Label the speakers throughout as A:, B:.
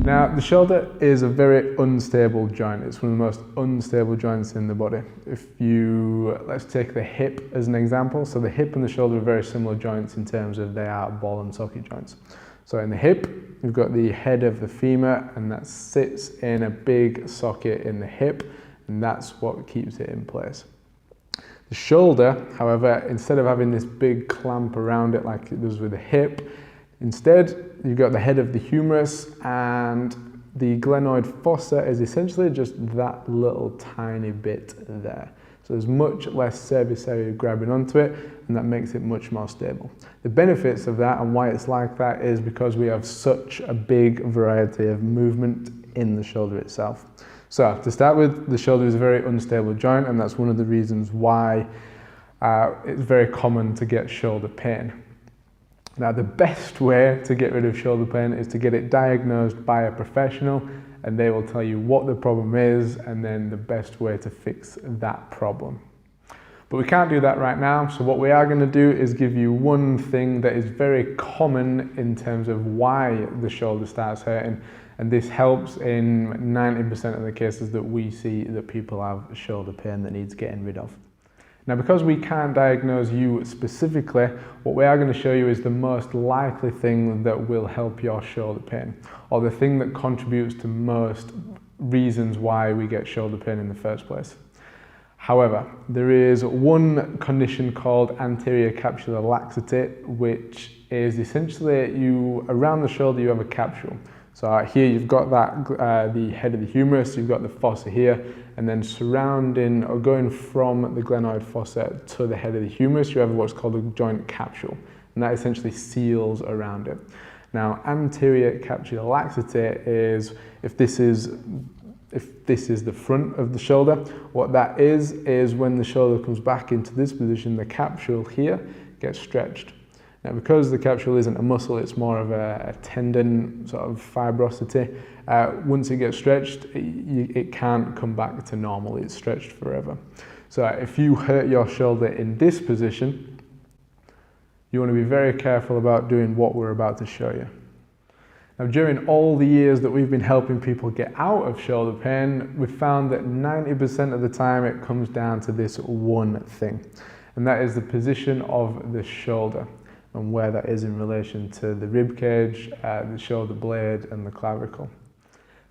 A: Now, the shoulder is a very unstable joint. It's one of the most unstable joints in the body. Let's take the hip as an example. So the hip and the shoulder are very similar joints in terms of they are ball and socket joints. So in the hip, you've got the head of the femur, and that sits in a big socket in the hip, and that's what keeps it in place. The shoulder, however, instead of having this big clamp around it like it does with the hip, instead, you've got the head of the humerus, and the glenoid fossa is essentially just that little tiny bit there. So there's much less surface area grabbing onto it, and that makes it much more stable. The benefits of that and why it's like that is because we have such a big variety of movement in the shoulder itself. So to start with, the shoulder is a very unstable joint, and that's one of the reasons why it's very common to get shoulder pain. Now, the best way to get rid of shoulder pain is to get it diagnosed by a professional, and they will tell you what the problem is and then the best way to fix that problem. But we can't do that right now, so what we are going to do is give you one thing that is very common in terms of why the shoulder starts hurting, and this helps in 90% of the cases that we see that people have shoulder pain that needs getting rid of. Now, because we can't diagnose you specifically, what we are going to show you is the most likely thing that will help your shoulder pain, or the thing that contributes to most reasons why we get shoulder pain in the first place. However, there is one condition called anterior capsular laxity, which is essentially around the shoulder you have a capsule. So here you've got the head of the humerus, you've got the fossa here, and then surrounding or going from the glenoid fossa to the head of the humerus, you have what's called a joint capsule, and that essentially seals around it. Now, anterior capsular laxity is if this is the front of the shoulder, what that is when the shoulder comes back into this position, the capsule here gets stretched. Now, because the capsule isn't a muscle, it's more of a tendon sort of fibrosity. Once it gets stretched, it can't come back to normal. It's stretched forever. So if you hurt your shoulder in this position, you want to be very careful about doing what we're about to show you. Now, during all the years that we've been helping people get out of shoulder pain, we've found that 90% of the time it comes down to this one thing, and that is the position of the shoulder and where that is in relation to the rib cage, the shoulder blade, and the clavicle.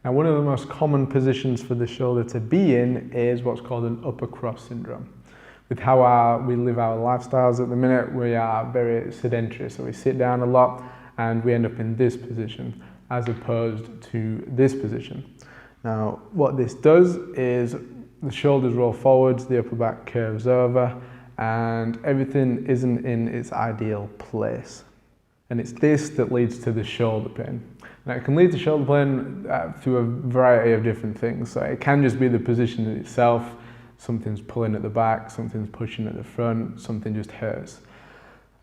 A: Now, one of the most common positions for the shoulder to be in is what's called an upper cross syndrome. With how we live our lifestyles at the minute, we are very sedentary, so we sit down a lot and we end up in this position as opposed to this position. Now, what this does is the shoulders roll forwards, the upper back curves over, and everything isn't in its ideal place. And it's this that leads to the shoulder pain. Now, it can lead to shoulder pain through a variety of different things. So it can just be the position in itself. Something's pulling at the back, something's pushing at the front, something just hurts.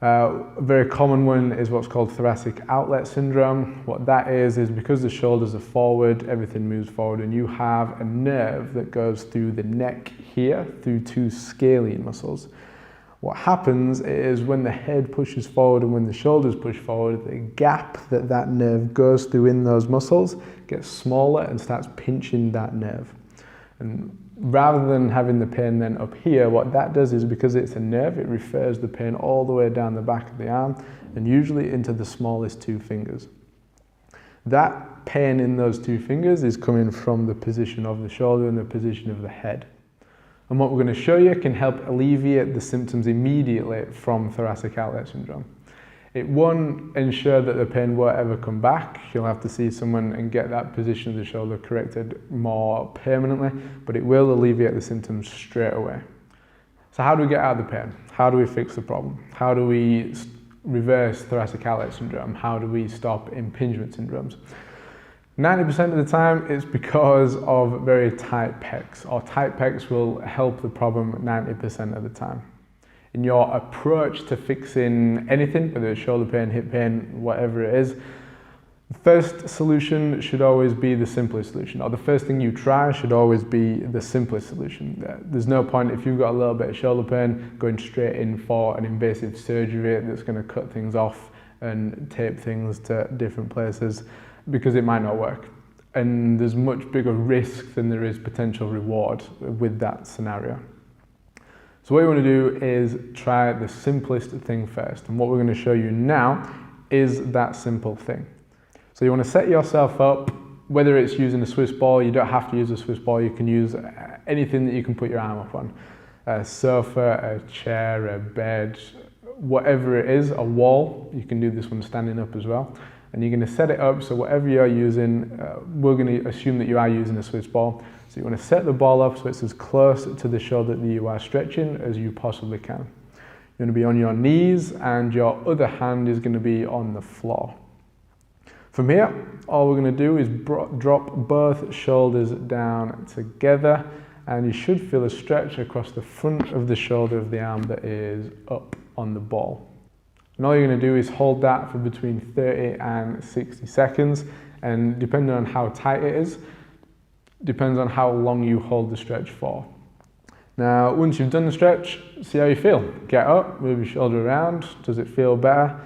A: A very common one is what's called thoracic outlet syndrome. What that is because the shoulders are forward, everything moves forward, and you have a nerve that goes through the neck here, through two scalene muscles. What happens is when the head pushes forward and when the shoulders push forward, the gap that nerve goes through in those muscles gets smaller and starts pinching that nerve. And rather than having the pain then up here, what that does is because it's a nerve, it refers the pain all the way down the back of the arm and usually into the smallest two fingers. That pain in those two fingers is coming from the position of the shoulder and the position of the head. And what we're going to show you can help alleviate the symptoms immediately from thoracic outlet syndrome. It won't ensure that the pain won't ever come back. You'll have to see someone and get that position of the shoulder corrected more permanently, but it will alleviate the symptoms straight away. So how do we get out of the pain? How do we fix the problem? How do we reverse thoracic outlet syndrome? How do we stop impingement syndromes? 90% of the time it's because of very tight pecs, or tight pecs will help the problem 90% of the time. In your approach to fixing anything, whether it's shoulder pain, hip pain, whatever it is, the first solution should always be the simplest solution, or the first thing you try should always be the simplest solution. There's no point if you've got a little bit of shoulder pain going straight in for an invasive surgery that's going to cut things off and tape things to different places, because it might not work. and there's much bigger risk than there is potential reward with that scenario. So what you want to do is try the simplest thing first, and what we're going to show you now is that simple thing. So you want to set yourself up, whether it's using a Swiss ball. You don't have to use a Swiss ball, you can use anything that you can put your arm up on. A sofa, a chair, a bed, whatever it is, a wall. You can do this one standing up as well. And you're going to set it up so whatever you're using, we're going to assume that you are using a Swiss ball. So you want to set the ball up so it's as close to the shoulder that you are stretching as you possibly can. You're going to be on your knees and your other hand is going to be on the floor. From here, all we're going to do is drop both shoulders down together, and you should feel a stretch across the front of the shoulder of the arm that is up on the ball. And all you're going to do is hold that for between 30 and 60 seconds, and depending on how tight it is, depends on how long you hold the stretch for. Now, once you've done the stretch, see how you feel. Get up, move your shoulder around. Does it feel better?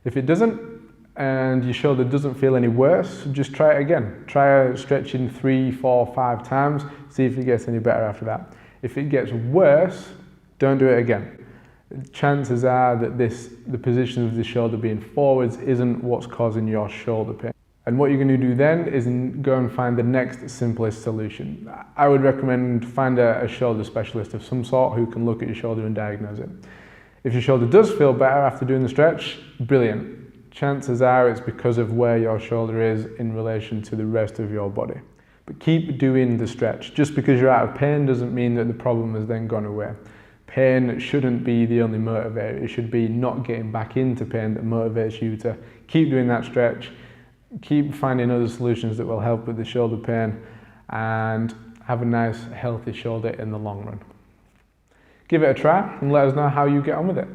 A: If it doesn't, and your shoulder doesn't feel any worse, just try it again. Try stretching 3, 4, 5 times, see if it gets any better after that. If it gets worse, don't do it again. Chances are that the position of the shoulder being forwards isn't what's causing your shoulder pain. And what you're going to do then is go and find the next simplest solution. I would recommend find a shoulder specialist of some sort who can look at your shoulder and diagnose it. If your shoulder does feel better after doing the stretch, brilliant. Chances are it's because of where your shoulder is in relation to the rest of your body. But keep doing the stretch. Just because you're out of pain doesn't mean that the problem has then gone away. Pain shouldn't be the only motivator. It should be not getting back into pain that motivates you to keep doing that stretch, keep finding other solutions that will help with the shoulder pain, and have a nice healthy shoulder in the long run. Give it a try and let us know how you get on with it.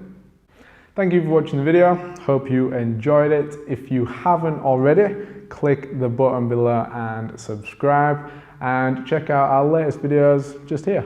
A: Thank you for watching the video. Hope you enjoyed it. If you haven't already, click the button below and subscribe, and check out our latest videos just here.